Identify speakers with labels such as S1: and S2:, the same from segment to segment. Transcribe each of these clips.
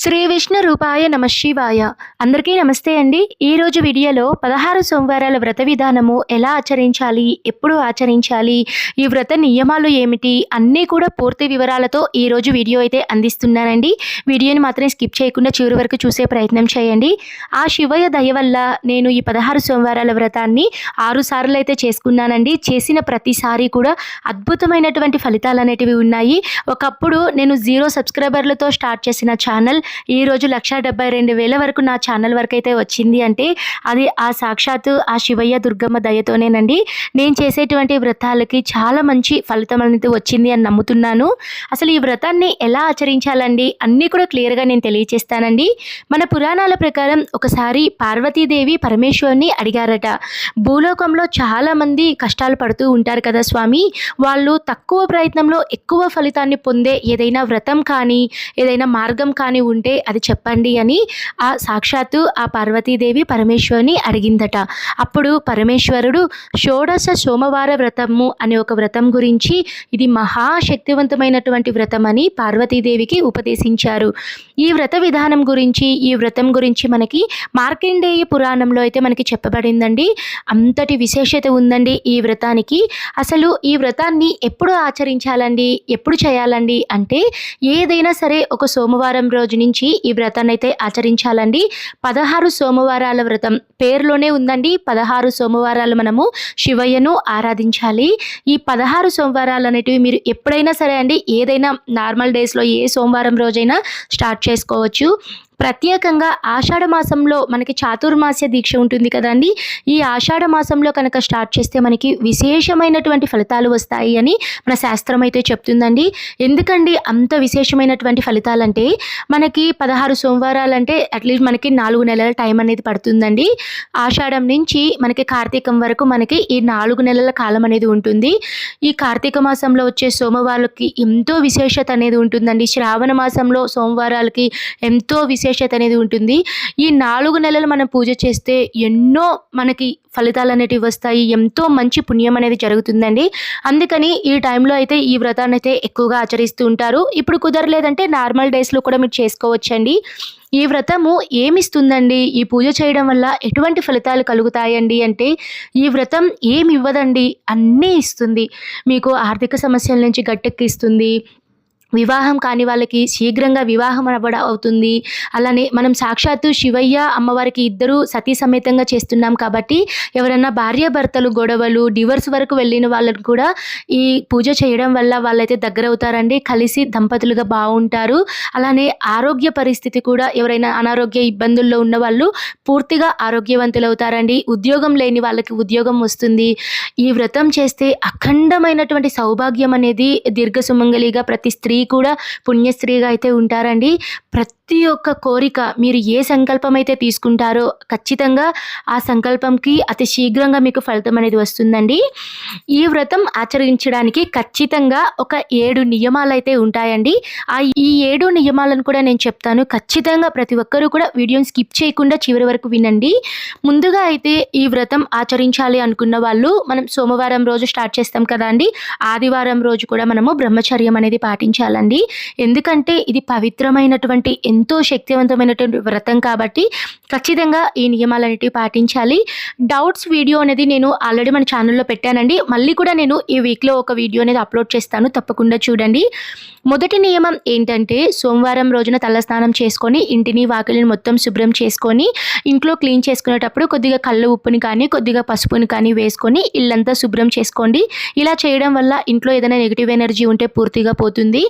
S1: శ్రీ విష్ణు రూపాయ నమ శివాయ. అందరికీ నమస్తే అండి. ఈరోజు వీడియోలో 16 సోమవారాల వ్రత విధానము ఎలా ఆచరించాలి, ఎప్పుడు ఆచరించాలి, ఈ వ్రత నియమాలు ఏమిటి అన్నీ కూడా పూర్తి వివరాలతో ఈరోజు వీడియో అయితే అందిస్తున్నానండి. వీడియోని మాత్రం స్కిప్ చేయకుండా చివరి వరకు చూసే ప్రయత్నం చేయండి. ఆ శివయ్య దయ వల్ల నేను ఈ 16 సోమవారాల వ్రతాన్ని 6 సార్లు అయితే చేసుకున్నానండి. చేసిన ప్రతిసారి కూడా అద్భుతమైనటువంటి ఫలితాలు అనేటివి ఉన్నాయి. ఒకప్పుడు నేను 0 సబ్స్క్రైబర్లతో స్టార్ట్ చేసిన ఛానల్ ఈరోజు 1,72,000 వరకు నా ఛానల్ వరకు అయితే వచ్చింది అంటే అది ఆ సాక్షాత్తు ఆ శివయ్య దుర్గమ్మ దయతోనేనండి. నేను చేసేటువంటి వ్రతాలకి చాలా మంచి ఫలితం అనేది వచ్చింది అని నమ్ముతున్నాను. అసలు ఈ వ్రతాన్ని ఎలా ఆచరించాలండి అన్నీ కూడా క్లియర్గా నేను తెలియచేస్తానండి. మన పురాణాల ప్రకారం ఒకసారి పార్వతీదేవి పరమేశ్వరుని అడిగారట, భూలోకంలో చాలామంది కష్టాలు పడుతూ ఉంటారు కదా స్వామి, వాళ్ళు తక్కువ ప్రయత్నంలో ఎక్కువ ఫలితాన్ని పొందే ఏదైనా వ్రతం కానీ ఏదైనా మార్గం కానీ ఉంటే అది చెప్పండి అని ఆ సాక్షాత్తు ఆ పార్వతీదేవి పరమేశ్వరుని అడిగిందట. అప్పుడు పరమేశ్వరుడు షోడశ సోమవార వ్రతము అనే ఒక వ్రతం గురించి, ఇది మహాశక్తివంతమైనటువంటి వ్రతం అని పార్వతీదేవికి ఉపదేశించారు. ఈ వ్రత విధానం గురించి ఈ వ్రతం గురించి మనకి మార్కండేయ పురాణంలో అయితే మనకి చెప్పబడిందండి. అంతటి విశేషత ఉందండి ఈ వ్రతానికి. అసలు ఈ వ్రతాన్ని ఎప్పుడు ఆచరించాలండి, ఎప్పుడు చేయాలండి అంటే ఏదైనా సరే ఒక సోమవారం రోజు నుంచి ఈ వ్రతాన్ని అయితే ఆచరించాలండి. 16 సోమవారాల వ్రతం పేరులోనే ఉందండి. 16 సోమవారాలు మనము శివయ్యను ఆరాధించాలి. ఈ 16 సోమవారాలు అనేటివి మీరు ఎప్పుడైనా సరే అండి, ఏదైనా నార్మల్ డేస్లో ఏ సోమవారం రోజైనా స్టార్ట్ చేసుకోవచ్చు. ప్రత్యేకంగా ఆషాఢ మాసంలో మనకి చాతుర్మాస్య దీక్ష ఉంటుంది కదండి, ఈ ఆషాఢ మాసంలో కనుక స్టార్ట్ చేస్తే మనకి విశేషమైనటువంటి ఫలితాలు వస్తాయి అని మన శాస్త్రం అయితే చెప్తుందండి. ఎందుకండి అంత విశేషమైనటువంటి ఫలితాలంటే, మనకి 16 సోమవారాలు అంటే అట్లీస్ట్ మనకి 4 నెలల టైం అనేది పడుతుందండి. ఆషాఢం నుంచి మనకి కార్తీకం వరకు మనకి ఈ 4 నెలల కాలం అనేది ఉంటుంది. ఈ కార్తీక మాసంలో వచ్చే సోమవారాలకి ఎంతో విశేషత అనేది ఉంటుందండి. శ్రావణ మాసంలో సోమవారాలకి ఎంతో విశేషత అనేది ఉంటుంది. ఈ 4 నెలలు మనం పూజ చేస్తే ఎన్నో మనకి ఫలితాలు అనేటివి వస్తాయి. ఎంతో మంచి పుణ్యం అనేది జరుగుతుందండి. అందుకని ఈ టైంలో అయితే ఈ వ్రతాన్ని అయితే ఎక్కువగా ఆచరిస్తూ ఉంటారు. ఇప్పుడు కుదరలేదంటే నార్మల్ డేస్లో కూడా మీరు చేసుకోవచ్చండి. ఈ వ్రతము ఏమిస్తుందండి, ఈ పూజ చేయడం వల్ల ఎటువంటి ఫలితాలు కలుగుతాయండి అంటే, ఈ వ్రతం ఏమి ఇవ్వదండి, అన్నీ ఇస్తుంది. మీకు ఆర్థిక సమస్యల నుంచి గట్టెక్కిస్తుంది. వివాహం కాని వాళ్ళకి శీఘ్రంగా వివాహం అవుతుంది. అలానే మనం సాక్షాత్తు శివయ్య అమ్మవారికి ఇద్దరు సతీ సమేతంగా చేస్తున్నాం కాబట్టి ఎవరైనా భార్యాభర్తలు గొడవలు డివోర్స్ వరకు వెళ్ళిన వాళ్ళని కూడా ఈ పూజ చేయడం వల్ల వాళ్ళైతే దగ్గర అవుతారండి. కలిసి దంపతులుగా బాగుంటారు. అలానే ఆరోగ్య పరిస్థితి కూడా, ఎవరైనా అనారోగ్య ఇబ్బందుల్లో ఉన్న వాళ్ళు పూర్తిగా ఆరోగ్యవంతులు అవుతారండి. ఉద్యోగం లేని వాళ్ళకి ఉద్యోగం వస్తుంది. ఈ వ్రతం చేస్తే అఖండమైనటువంటి సౌభాగ్యం అనేది దీర్ఘ సుమంగళిగా ప్రతి స్త్రీ కూడా పుణ్యస్త్రీగా అయితే ఉంటారండి. ప్రతి ఒక్క కోరిక మీరు ఏ సంకల్పం అయితే తీసుకుంటారో ఖచ్చితంగా ఆ సంకల్పంకి అతి శీఘ్రంగా మీకు ఫలితం అనేది వస్తుందండి. ఈ వ్రతం ఆచరించడానికి ఖచ్చితంగా ఒక 7 నియమాలు అయితే ఉంటాయండి. ఈ 7 నియమాలను కూడా నేను చెప్తాను. ఖచ్చితంగా ప్రతి ఒక్కరూ కూడా వీడియోని స్కిప్ చేయకుండా చివరి వరకు వినండి. ముందుగా అయితే ఈ వ్రతం ఆచరించాలి అనుకున్న వాళ్ళు, మనం సోమవారం రోజు స్టార్ట్ చేస్తాం కదా అండి, ఆదివారం రోజు కూడా మనము బ్రహ్మచర్యం అనేది పాటించాలండి. ఎందుకంటే ఇది పవిత్రమైనటువంటి ఎంతో శక్తివంతమైనటువంటి వ్రతం కాబట్టి ఖచ్చితంగా ఈ నియమాలన్నిటివి పాటించాలి. డౌట్స్ వీడియో అనేది నేను ఆల్రెడీ మన ఛానల్లో పెట్టానండి. మళ్ళీ కూడా నేను ఈ వీక్లో ఒక వీడియో అనేది అప్లోడ్ చేస్తాను, తప్పకుండా చూడండి. మొదటి నియమం ఏంటంటే, సోమవారం రోజున తలస్నానం చేసుకొని ఇంటిని వాకిలిని మొత్తం శుభ్రం చేసుకొని ఇంట్లో క్లీన్ చేసుకునేటప్పుడు కొద్దిగా కళ్ళ ఉప్పుని కానీ కొద్దిగా పసుపుని కానీ వేసుకొని ఇల్లంతా శుభ్రం చేసుకోండి. ఇలా చేయడం వల్ల ఇంట్లో ఏదైనా నెగిటివ్ ఎనర్జీ ఉంటే పూర్తిగా పోతుంది.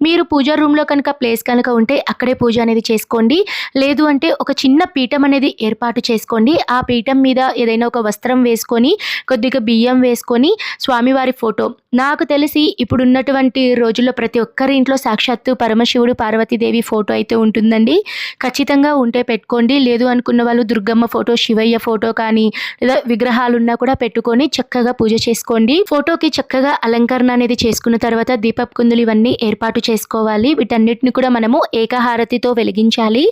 S1: మీరు పూజా రూమ్లో కనుక ప్లేస్ కనుక ఉంటే అక్కడే పూజ అనేది చేసుకోండి. లేదు అంటే ఒక చిన్న పీఠం అనేది ఏర్పాటు చేసుకోండి. ఆ పీఠం మీద ఏదైనా ఒక వస్త్రం వేసుకొని కొద్దిగా బియ్యం వేసుకొని స్వామివారి ఫోటో, నాకు తెలిసి ఇప్పుడు ఉన్నటువంటి రోజుల్లో ప్రతి ఒక్కరి ఇంట్లో సాక్షాత్తు పరమశివుడు పార్వతీదేవి ఫోటో అయితే ఉంటుందండి. ఖచ్చితంగా ఉంటే పెట్టుకోండి. లేదు అనుకున్న వాళ్ళు దుర్గమ్మ ఫోటో, శివయ్య ఫోటో కానీ లేదా విగ్రహాలు ఉన్నా కూడా పెట్టుకొని చక్కగా పూజ చేసుకోండి. ఫోటోకి చక్కగా అలంకరణ అనేది చేసుకున్న తర్వాత దీపపు కుందులు ఇవన్నీ ఏర్పాటు చేసుకోవాలి. వీటన్నిటిని కూడా మనము ఏకహారతితో వెలిగించాలి.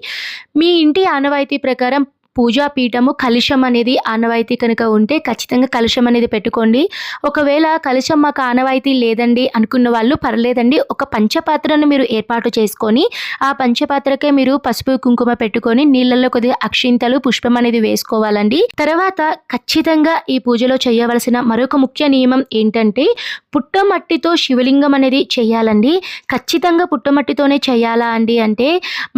S1: మీ ఇంటి ఆనవాయితీ ప్రకారం పూజా పీఠము, కలశం అనేది ఆనవాయితీ కనుక ఉంటే ఖచ్చితంగా కలశం అనేది పెట్టుకోండి. ఒకవేళ కలశం మాకు ఆనవాయితీ లేదండి అనుకున్న వాళ్ళు పర్లేదండి. ఒక పంచపాత్రను మీరు ఏర్పాటు చేసుకొని ఆ పంచపాత్రకే మీరు పసుపు కుంకుమ పెట్టుకొని నీళ్ళల్లో కొద్దిగా అక్షింతలు పుష్పం అనేది వేసుకోవాలండి. తర్వాత ఖచ్చితంగా ఈ పూజలో చేయవలసిన మరొక ముఖ్య నియమం ఏంటంటే పుట్టమట్టితో శివలింగం అనేది చేయాలండి. ఖచ్చితంగా పుట్టమట్టితోనే చేయాలా అండి అంటే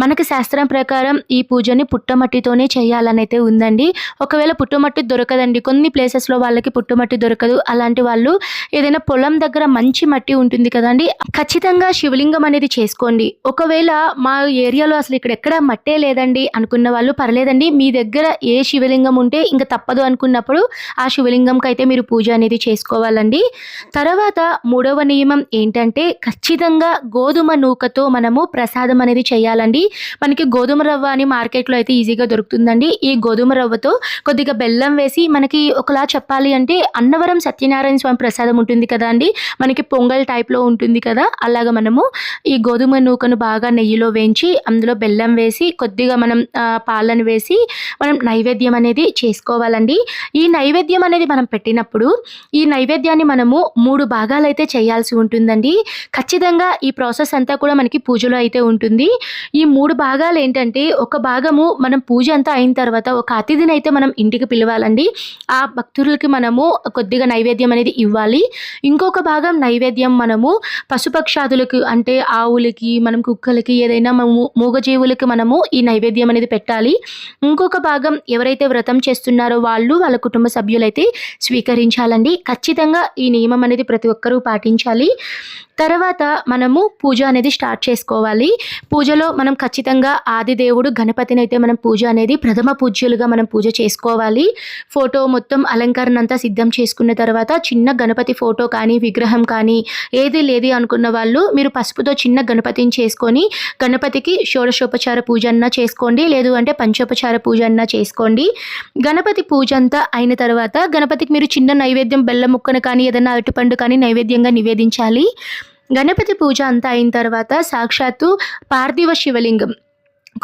S1: మనకి శాస్త్రం ప్రకారం ఈ పూజని పుట్టమట్టితోనే చేయాలని అయితే ఉందండి. ఒకవేళ పుట్టమట్టి దొరకదండి, కొన్ని ప్లేసెస్లో వాళ్ళకి పుట్టమట్టి దొరకదు, అలాంటి వాళ్ళు ఏదైనా పొలం దగ్గర మంచి మట్టి ఉంటుంది కదండి, ఖచ్చితంగా శివలింగం అనేది చేసుకోండి. ఒకవేళ మా ఏరియాలో అసలు ఇక్కడ ఎక్కడ మట్టే లేదండి అనుకున్న వాళ్ళు పర్లేదండి, మీ దగ్గర ఏ శివలింగం ఉంటే ఇంకా తప్పదు అనుకున్నప్పుడు ఆ శివలింగంకి అయితే మీరు పూజ అనేది చేసుకోవాలండి. తర్వాత మూడవ నియమం ఏంటంటే ఖచ్చితంగా గోధుమ నూకతో మనము ప్రసాదం అనేది చేయాలండి. మనకి గోధుమ రవ్వ అని మార్కెట్లో అయితే ఈజీగా దొరుకుతుందండి. ఈ గోధుమ రవ్వతో కొద్దిగా బెల్లం వేసి, మనకి ఒకలా చెప్పాలి అంటే అన్నవరం సత్యనారాయణ స్వామి ప్రసాదం ఉంటుంది కదా అండి, మనకి పొంగల్ టైప్లో ఉంటుంది కదా, అలాగా మనము ఈ గోధుమ నూకను బాగా నెయ్యిలో వేయించి అందులో బెల్లం వేసి కొద్దిగా మనం పాలను వేసి మనం నైవేద్యం అనేది చేసుకోవాలండి. ఈ నైవేద్యం అనేది మనం పెట్టినప్పుడు ఈ నైవేద్యాన్ని మనము 3 భాగాలు అయితే చేయాల్సి ఉంటుందండి. ఖచ్చితంగా ఈ ప్రాసెస్ అంతా కూడా మనకి పూజలో అయితే ఉంటుంది. ఈ 3 భాగాలు ఏంటంటే, ఒక భాగము మనం పూజ అంతా అయిన తర్వాత ఒక అతిథిని అయితే మనం ఇంటికి పిలవాలండి. ఆ భక్తులకి మనము కొద్దిగా నైవేద్యం అనేది ఇవ్వాలి. ఇంకొక భాగం నైవేద్యం మనము పశుపక్షాదులకు అంటే ఆవులకి, మనం కుక్కలకి, ఏదైనా మూగజీవులకి మనము ఈ నైవేద్యం అనేది పెట్టాలి. ఇంకొక భాగం ఎవరైతే వ్రతం చేస్తున్నారో వాళ్ళు, వాళ్ళ కుటుంబ సభ్యులైతే స్వీకరించాలండి. ఖచ్చితంగా ఈ నియమం అనేది ప్రతి ఒక్కరూ పాటించాలి. తర్వాత మనము పూజ అనేది స్టార్ట్ చేసుకోవాలి. పూజలో మనం ఖచ్చితంగా ఆదిదేవుడు గణపతిని అయితే మనం పూజ అనేది ప్రథమ పూజ్యులుగా మనం పూజ చేసుకోవాలి. ఫోటో మొత్తం అలంకరణ అంతా సిద్ధం చేసుకున్న తర్వాత చిన్న గణపతి ఫోటో కానీ విగ్రహం కానీ ఏది లేదు అనుకున్న వాళ్ళు మీరు పసుపుతో చిన్న గణపతిని చేసుకొని గణపతికి షోడశోపచార పూజ అన్నా చేసుకోండి, లేదు అంటే పంచోపచార పూజ అన్నా చేసుకోండి. గణపతి పూజ అంతా అయిన తర్వాత గణపతికి మీరు చిన్న నైవేద్యం బెల్లం ముక్కను కానీ ఏదైనా అరటిపండు కానీ నైవేద్యంగా నివేదించాలి. గణపతి పూజ అంతా అయిన తర్వాత సాక్షాత్తు పార్థివ శివలింగం,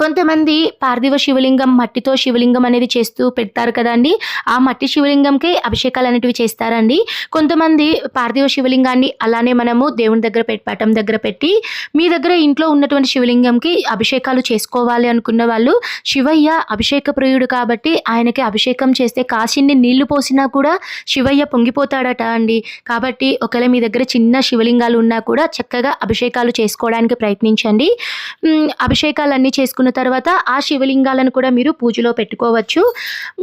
S1: కొంతమంది పార్థివ శివలింగం మట్టితో శివలింగం అనేది చేస్తూ పెడతారు కదండి, ఆ మట్టి శివలింగంకి అభిషేకాలు అనేటివి చేస్తారండి. కొంతమంది పార్థివ శివలింగాన్ని అలానే మనము దేవుని దగ్గర పటం దగ్గర పెట్టి మీ దగ్గర ఇంట్లో ఉన్నటువంటి శివలింగంకి అభిషేకాలు చేసుకోవాలి అనుకున్న వాళ్ళు, శివయ్య అభిషేక ప్రియుడు కాబట్టి ఆయనకి అభిషేకం చేస్తే కాసిన్ని నీళ్లు పోసినా కూడా శివయ్య పొంగిపోతాడట అండి. కాబట్టి ఒకవేళ మీ దగ్గర చిన్న శివలింగాలు ఉన్నా కూడా చక్కగా అభిషేకాలు చేసుకోవడానికి ప్రయత్నించండి. అభిషేకాలన్నీ చేసుకున్న తర్వాత ఆ శివలింగాలను కూడా మీరు పూజలో పెట్టుకోవచ్చు.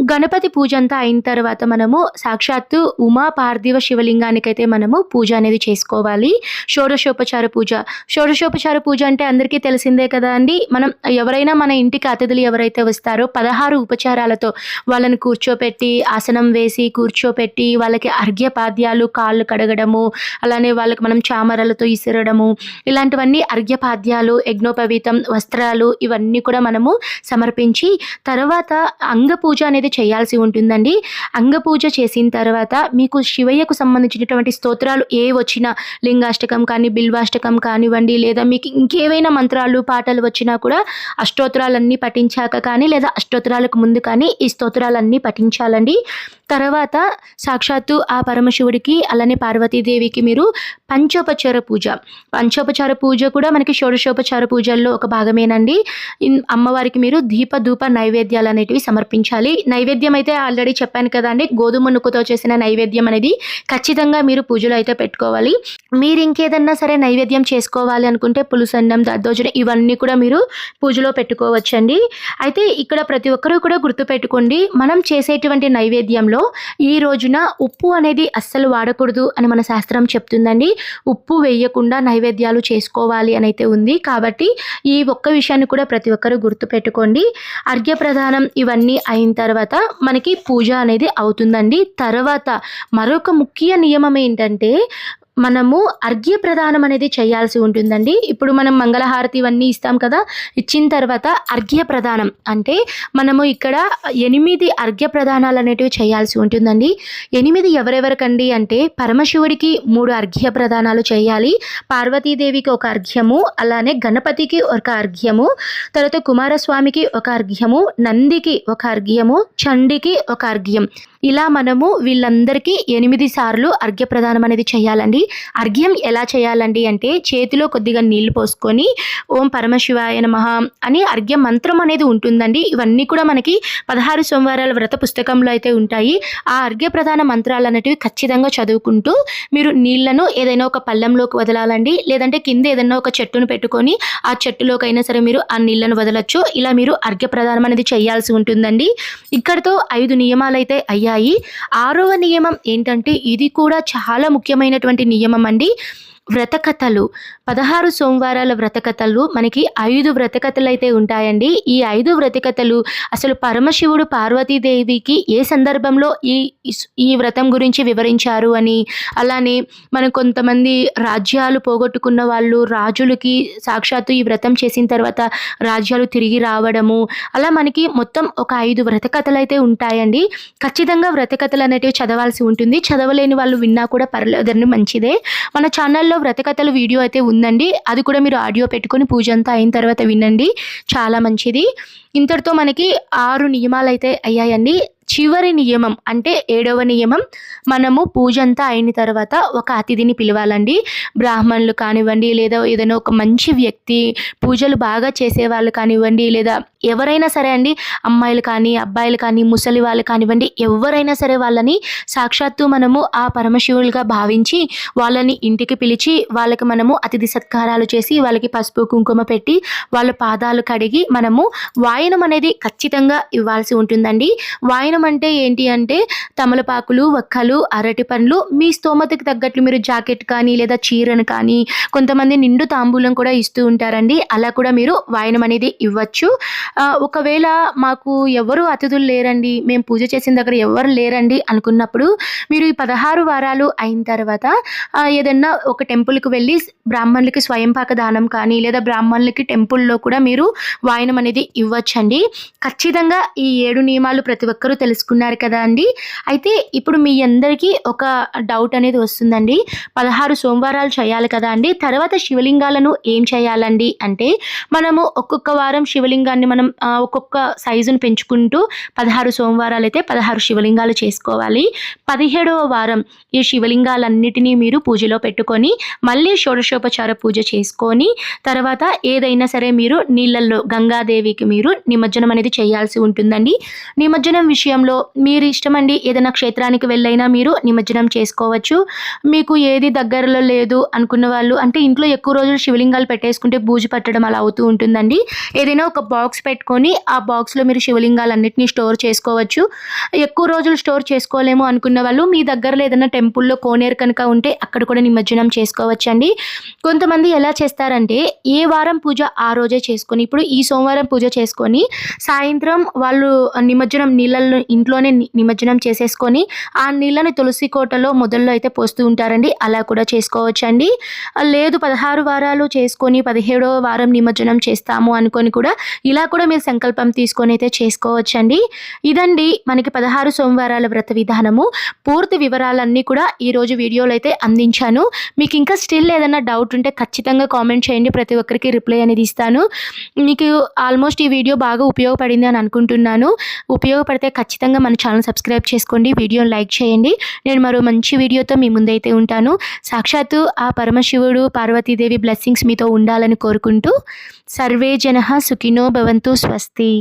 S1: గణపతి పూజ అంతా అయిన తర్వాత మనము సాక్షాత్తు ఉమా పార్థివ శివలింగానికైతే మనము పూజ అనేది చేసుకోవాలి. షోడశోపచార పూజ. షోడశోపచార పూజ అంటే అందరికీ తెలిసిందే కదా అండి. మనం ఎవరైనా మన ఇంటికి అతిథులు ఎవరైతే వస్తారో 16 ఉపచారాలతో వాళ్ళని కూర్చోపెట్టి, ఆసనం వేసి కూర్చోపెట్టి వాళ్ళకి అర్ఘ్యపాద్యాలు, కాళ్ళు కడగడము, అలానే వాళ్ళకి మనం చామరలతో ఇసిరడము, ఇలాంటివన్నీ అర్ఘ్యపాద్యాలు, యజ్ఞోపవీతం, వస్త్రాలు ఇవన్నీ కూడా మనము సమర్పించి తర్వాత అంగ పూజ అనేది చేయాల్సి ఉంటుందండి. అంగ పూజ చేసిన తర్వాత మీకు శివయ్యకు సంబంధించినటువంటి స్తోత్రాలు ఏ వచ్చినా, లింగాష్టకం కానీ బిల్వాష్టకం కానివ్వండి, లేదా మీకు ఇంకేవైనా మంత్రాలు పాటలు వచ్చినా కూడా అష్టోత్తరాలన్నీ పఠించాక కానీ లేదా అష్టోత్తరాలకు ముందు కానీ ఈ స్తోత్రాలన్నీ పఠించాలండి. తర్వాత సాక్షాత్తు ఆ పరమశివుడికి అలానే పార్వతీదేవికి మీరు పంచోపచార పూజ. పంచోపచార పూజ కూడా మనకి షోడశోపచార పూజల్లో ఒక భాగమేనండి. అమ్మవారికి మీరు దీప ధూప నైవేద్యాలు అనేటివి సమర్పించాలి. నైవేద్యం అయితే ఆల్రెడీ చెప్పాను కదా అండి, గోధుమ నుక్కుతో చేసిన నైవేద్యం అనేది ఖచ్చితంగా మీరు పూజలో అయితే పెట్టుకోవాలి. మీరు ఇంకేదన్నా సరే నైవేద్యం చేసుకోవాలి అనుకుంటే పులుసన్నం, దద్దోజనం ఇవన్నీ కూడా మీరు పూజలో పెట్టుకోవచ్చండి. అయితే ఇక్కడ ప్రతి ఒక్కరూ కూడా గుర్తుపెట్టుకోండి, మనం చేసేటువంటి నైవేద్యంలో ఈ రోజున ఉప్పు అనేది అస్సలు వాడకూడదు అని మన శాస్త్రం చెప్తుందండి. ఉప్పు వేయకుండా నైవేద్యాలు చేసుకోవాలి అని అయితే ఉంది. కాబట్టి ఈ ఒక్క విషయాన్ని కూడా ప్రతి ఒక్కరూ గుర్తుపెట్టుకోండి. అర్ఘ్యప్రదానం ఇవన్నీ అయిన తర్వాత మనకి పూజ అనేది అవుతుందండి. తర్వాత మరొక ముఖ్య నియమం ఏంటంటే మనము అర్ఘ్య ప్రదానం అనేది చేయాల్సి ఉంటుందండి. ఇప్పుడు మనం మంగళహారతి ఇవన్నీ ఇస్తాం కదా, ఇచ్చిన తర్వాత అర్ఘ్య ప్రదానం అంటే మనము ఇక్కడ 8 అర్ఘ్య ప్రదానాలు అనేటివి చేయాల్సి ఉంటుందండి. 8 ఎవరెవరికండి అంటే పరమశివుడికి 3 అర్ఘ్య ప్రదానాలు చేయాలి, పార్వతీదేవికి ఒక అర్ఘ్యము, అలానే గణపతికి ఒక అర్ఘ్యము, తర్వాత కుమారస్వామికి ఒక అర్ఘ్యము, నందికి ఒక అర్ఘ్యము, చండికి ఒక అర్ఘ్యం. ఇలా మనము వీళ్ళందరికీ 8 సార్లు అర్ఘ్య ప్రదానం అనేది చేయాలండి. అర్ఘ్యం ఎలా చేయాలండి అంటే చేతిలో కొద్దిగా నీళ్లు పోసుకొని ఓం పరమశివాయ నమః అని అర్ఘ్య మంత్రం అనేది ఉంటుందండి. ఇవన్నీ కూడా మనకి 16 సోమవారాల వ్రత పుస్తకంలో అయితే ఉంటాయి. ఆ అర్ఘ్య ప్రదాన మంత్రాలు అనేటివి ఖచ్చితంగా చదువుకుంటూ మీరు నీళ్లను ఏదైనా ఒక పళ్ళెంలోకి వదలాలండి, లేదంటే కింద ఏదైనా ఒక చెట్టును పెట్టుకొని ఆ చెట్టులోకైనా సరే మీరు ఆ నీళ్లను వదలొచ్చు. ఇలా మీరు అర్ఘ్య ప్రదానం అనేది చేయాల్సి ఉంటుందండి. ఇక్కడితో 5 నియమాలు అయితే అయ్యాయి. 6వ నియమం ఏంటంటే ఇది కూడా చాలా ముఖ్యమైనటువంటి నియమం అండి. వ్రతకథలు. 16 సోమవారాల వ్రతకథలు మనకి 5 వ్రతకథలు అయితే ఉంటాయండి. ఈ 5 వ్రతకథలు అసలు పరమశివుడు పార్వతీదేవికి ఏ సందర్భంలో ఈ వ్రతం గురించి వివరించారు అని, అలానే మనం కొంతమంది రాజ్యాలు పోగొట్టుకున్న వాళ్ళు రాజులకి సాక్షాత్తు ఈ వ్రతం చేసిన తర్వాత రాజ్యాలు తిరిగి రావడము, అలా మనకి మొత్తం ఒక 5 వ్రతకథలు అయితే ఉంటాయండి. ఖచ్చితంగా వ్రతకథలు అనేటివి చదవాల్సి ఉంటుంది. చదవలేని వాళ్ళు విన్నా కూడా పర్లేదండి, మంచిదే. మన ఛానల్లో వ్రతకథలు వీడియో అయితే ఉందండి, అది కూడా మీరు ఆడియో పెట్టుకొని పూజ అంతా అయిన తర్వాత వినండి, చాలా మంచిది. ఇంతటితో మనకి 6 నియమాలు అయితే అయ్యాయండి. చివరి నియమం అంటే 7వ నియమం, మనము పూజ అంతా అయిన తర్వాత ఒక అతిథిని పిలవాలండి. బ్రాహ్మణులు కానివ్వండి, లేదా ఏదైనా ఒక మంచి వ్యక్తి, పూజలు బాగా చేసేవాళ్ళు కానివ్వండి, లేదా ఎవరైనా సరే అండి, అమ్మాయిలు కానీ అబ్బాయిలు కానీ ముసలి వాళ్ళు కానివ్వండి, ఎవరైనా సరే వాళ్ళని సాక్షాత్తు మనము ఆ పరమశివులుగా భావించి వాళ్ళని ఇంటికి పిలిచి వాళ్ళకి మనము అతిథి సత్కారాలు చేసి వాళ్ళకి పసుపు కుంకుమ పెట్టి వాళ్ళ పాదాలు కడిగి మనము వాయనం అనేది ఖచ్చితంగా ఇవ్వాల్సి ఉంటుందండి. వాయనం అంటే ఏంటి అంటే తమలపాకులు, వక్కలు, అరటి పండ్లు, మీ స్తోమతకి తగ్గట్లు మీరు జాకెట్ కానీ లేదా చీరను కానీ, కొంతమంది నిండు తాంబూలం కూడా ఇస్తూ ఉంటారండి, అలా కూడా మీరు వాయనం అనేది ఇవ్వచ్చు. ఒకవేళ మాకు ఎవరు అతిథులు లేరండి, మేము పూజ చేసిన దగ్గర ఎవరు లేరండి అనుకున్నప్పుడు మీరు ఈ 16 వారాలు అయిన తర్వాత ఏదన్నా ఒక టెంపుల్కి వెళ్ళి బ్రాహ్మణులకి స్వయంపాక దానం కానీ లేదా బ్రాహ్మణులకి టెంపుల్లో కూడా మీరు వాయనం అనేది ఇవ్వచ్చండి. ఖచ్చితంగా ఈ 7 నియమాలు ప్రతి ఒక్కరూ తెలుసుకున్నారు కదా అండి. అయితే ఇప్పుడు మీ అందరికీ ఒక డౌట్ అనేది వస్తుందండి, 16 సోమవారాలు చేయాలి కదా అండి, తర్వాత శివలింగాలను ఏం చేయాలండి అంటే మనము ఒక్కొక్క వారం శివలింగాన్ని మనం ఒక్కొక్క సైజును పెంచుకుంటూ 16 సోమవారాలు అయితే 16 శివలింగాలు చేసుకోవాలి. 17వ వారం ఈ శివలింగాలన్నిటినీ మీరు పూజలో పెట్టుకొని మళ్ళీ షోడశోపచార పూజ చేసుకొని తర్వాత ఏదైనా సరే మీరు నీళ్ళల్లో గంగాదేవికి మీరు నిమజ్జనం అనేది చేయాల్సి ఉంటుందండి. నిమజ్జనం విషయంలో మీరు ఇష్టమండి, ఏదైనా క్షేత్రానికి వెళ్ళైనా మీరు నిమజ్జనం చేసుకోవచ్చు. మీకు ఏది దగ్గరలో లేదు అనుకున్న వాళ్ళు, అంటే ఇంట్లో ఎక్కువ రోజులు శివలింగాలు పెట్టేసుకుంటే బూజు పట్టడం అలా అవుతూ ఉంటుందండి, ఏదైనా ఒక బాక్స్ పెట్టుకొని ఆ బాక్స్లో మీరు శివలింగాలన్నింటినీ స్టోర్ చేసుకోవచ్చు. ఎక్కువ రోజులు స్టోర్ చేసుకోలేము అనుకున్న వాళ్ళు మీ దగ్గరలో ఏదైనా టెంపుల్లో కోనేరు కనుక ఉంటే అక్కడ కూడా నిమజ్జనం చేసుకోవచ్చండి. కొంతమంది ఎలా చేస్తారంటే ఏ వారం పూజ ఆ రోజే చేసుకొని, ఇప్పుడు ఈ సోమవారం పూజ చేసుకొని సాయంత్రం వాళ్ళు నిమజ్జనం నీళ్ళల్లో ఇంట్లోనే నిమజ్జనం చేసేసుకొని ఆ నీళ్ళని తులసి కోటలో మొదల్లో అయితే పోస్తూ ఉంటారండి, అలా కూడా చేసుకోవచ్చండి. లేదు 16 వారాలు చేసుకొని 17వ వారం నిమజ్జనం చేస్తాము అనుకొని కూడా ఇలా కూడా మీరు సంకల్పం తీసుకొని అయితే చేసుకోవచ్చండి. ఇదండి మనకి 16 సోమవారాల వ్రత విధానము. పూర్తి వివరాలన్నీ కూడా ఈరోజు వీడియోలో అయితే అందించాను. మీకు ఇంకా స్టిల్ ఏదైనా డౌట్ ఉంటే ఖచ్చితంగా కామెంట్ చేయండి, ప్రతి ఒక్కరికి రిప్లై అనేది ఇస్తాను. మీకు ఆల్మోస్ట్ ఈ వీడియో బాగా ఉపయోగపడింది అని అనుకుంటున్నాను. ఉపయోగపడితే ఖచ్చితంగా మన ఛానల్ సబ్స్క్రైబ్ చేసుకోండి, వీడియోని లైక్ చేయండి. నేను మరో మంచి వీడియోతో మీ ముందైతే ఉంటాను. సాక్షాత్తు ఆ పరమశివుడు పార్వతీదేవి బ్లెస్సింగ్స్ మీతో ఉండాలని కోరుకుంటూ సర్వే జనః సుఖినో భవంతు. స్వస్తి.